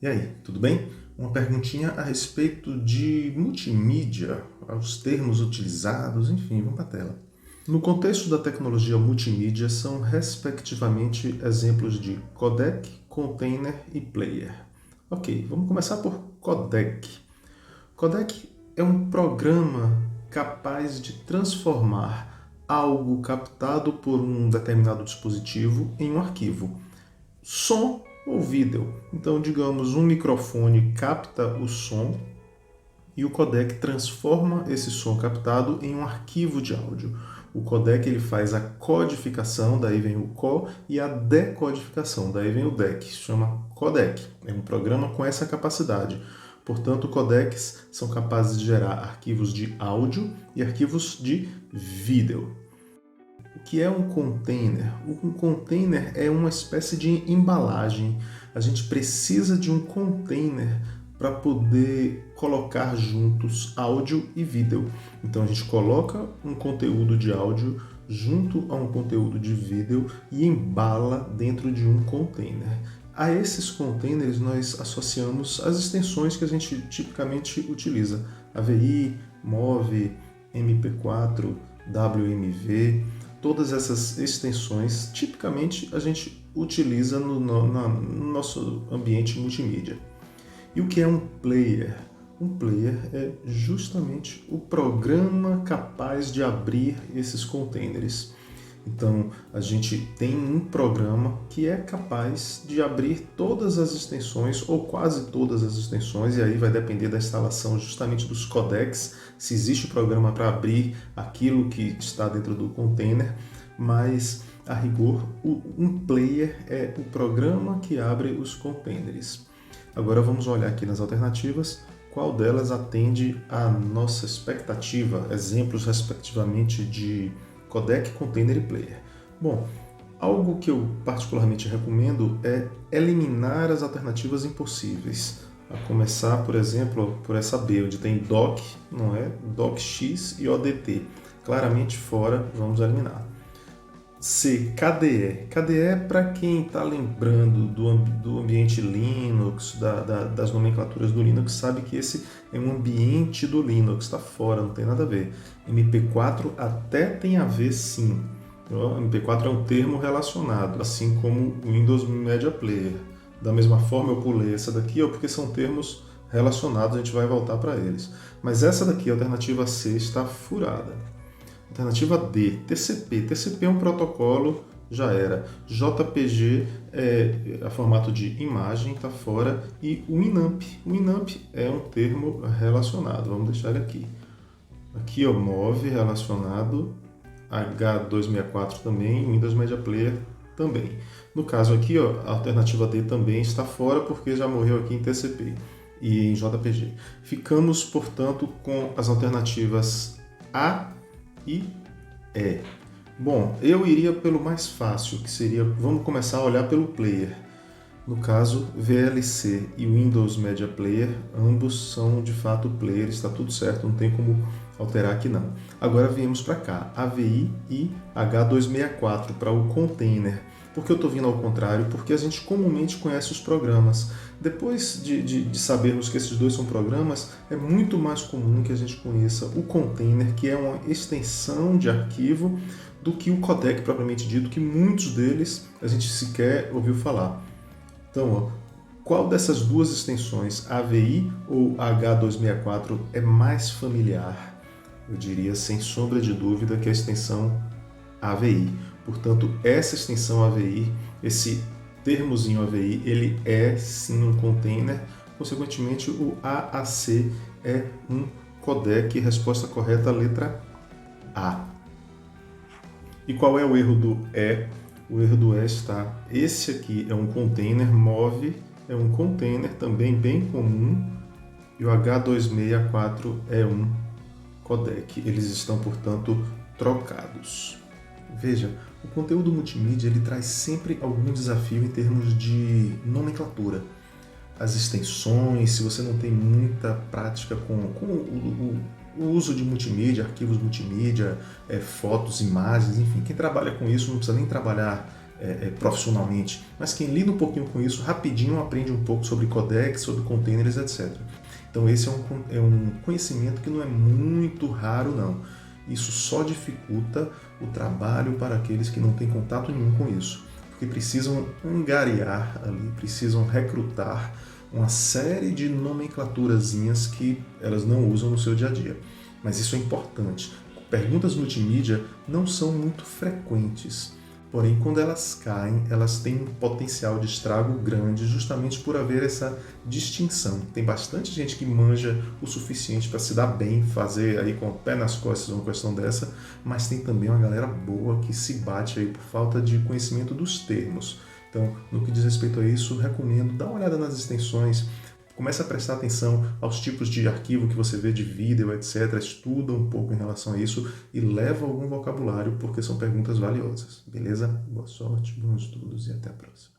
E aí, tudo bem? Uma perguntinha a respeito de multimídia, os termos utilizados, enfim, vamos para a tela. No contexto da tecnologia multimídia, são respectivamente exemplos de codec, container e player. Ok, vamos começar por codec. Codec é um programa capaz de transformar algo captado por um determinado dispositivo em um arquivo. Som ou vídeo. Então, digamos, um microfone capta o som e o codec transforma esse som captado em um arquivo de áudio. O codec ele faz a codificação, daí vem o co, e a decodificação, daí vem o dec. Se chama codec. É um programa com essa capacidade. Portanto, codecs são capazes de gerar arquivos de áudio e arquivos de vídeo. O que é um container? Um container é uma espécie de embalagem. A gente precisa de um container para poder colocar juntos áudio e vídeo. Então a gente coloca um conteúdo de áudio junto a um conteúdo de vídeo e embala dentro de um container. A esses containers nós associamos as extensões que a gente tipicamente utiliza: AVI, MOV, MP4, WMV. Todas essas extensões, tipicamente, a gente utiliza no nosso ambiente multimídia. E o que é um player? Um player é justamente o programa capaz de abrir esses containers. Então, a gente tem um programa que é capaz de abrir todas as extensões, ou quase todas as extensões, e aí vai depender da instalação justamente dos codecs, se existe o programa para abrir aquilo que está dentro do container, mas, a rigor, um player é o programa que abre os containers. Agora vamos olhar aqui nas alternativas, qual delas atende à nossa expectativa, exemplos respectivamente de codec, container e player. Bom, algo que eu particularmente recomendo é eliminar as alternativas impossíveis. A começar, por exemplo, por essa B, onde tem doc, não é? docx e odt. Claramente fora, vamos eliminar. C, KDE. KDE, para quem está lembrando do ambiente Linux, das nomenclaturas do Linux, sabe que esse é um ambiente do Linux, está fora, não tem nada a ver. MP4 até tem a ver, sim. O MP4 é um termo relacionado, assim como o Windows Media Player. Da mesma forma, eu pulei essa daqui, porque são termos relacionados, a gente vai voltar para eles. Mas essa daqui, a alternativa C, está furada. Alternativa D, TCP. TCP é um protocolo, já era. JPG é a formato de imagem, está fora. E o Winamp. O Winamp é um termo relacionado, vamos deixar ele aqui. Aqui, ó, MOV relacionado, H264 também, Windows Media Player também. No caso aqui, ó, a alternativa D também está fora porque já morreu aqui em TCP e em JPG. Ficamos, portanto, com as alternativas A e E. Bom, eu iria pelo mais fácil, que seria, vamos começar a olhar pelo player. No caso, VLC e Windows Media Player, ambos são de fato players, está tudo certo, não tem como alterar aqui não. Agora viemos para cá, AVI e H264 para o container. Por que eu estou vindo ao contrário? Porque a gente comumente conhece os programas. Depois de sabermos que esses dois são programas, é muito mais comum que a gente conheça o container, que é uma extensão de arquivo, do que o codec propriamente dito, que muitos deles a gente sequer ouviu falar. Então, ó, qual dessas duas extensões, AVI ou H264, é mais familiar? Eu diria, sem sombra de dúvida, que a extensão AVI. Portanto, essa extensão AVI, esse termozinho AVI, ele é sim um container. Consequentemente, o AAC é um codec. Resposta correta, letra A. E qual é o erro do E? O erro do E está, esse aqui é um container, MOV é um container também bem comum, e o H264 é um codec. Eles estão, portanto, trocados. Veja, o conteúdo multimídia ele traz sempre algum desafio em termos de nomenclatura. As extensões, se você não tem muita prática com o uso de multimídia, arquivos multimídia, fotos, imagens, enfim, quem trabalha com isso não precisa nem trabalhar profissionalmente, mas quem lida um pouquinho com isso, rapidinho aprende um pouco sobre codecs, sobre containers, etc. Então esse é um conhecimento que não é muito raro, não. Isso só dificulta o trabalho para aqueles que não têm contato nenhum com isso, porque precisam angariar ali, precisam recrutar uma série de nomenclaturazinhas que elas não usam no seu dia a dia. Mas isso é importante. Perguntas multimídia não são muito frequentes, porém quando elas caem, elas têm um potencial de estrago grande justamente por haver essa distinção. Tem bastante gente que manja o suficiente para se dar bem, fazer aí com o pé nas costas uma questão dessa, mas tem também uma galera boa que se bate aí por falta de conhecimento dos termos. Então, no que diz respeito a isso, recomendo dar uma olhada nas extensões, comece a prestar atenção aos tipos de arquivo que você vê de vídeo, etc. Estuda um pouco em relação a isso e leva algum vocabulário, porque são perguntas valiosas. Beleza? Boa sorte, bons estudos e até a próxima.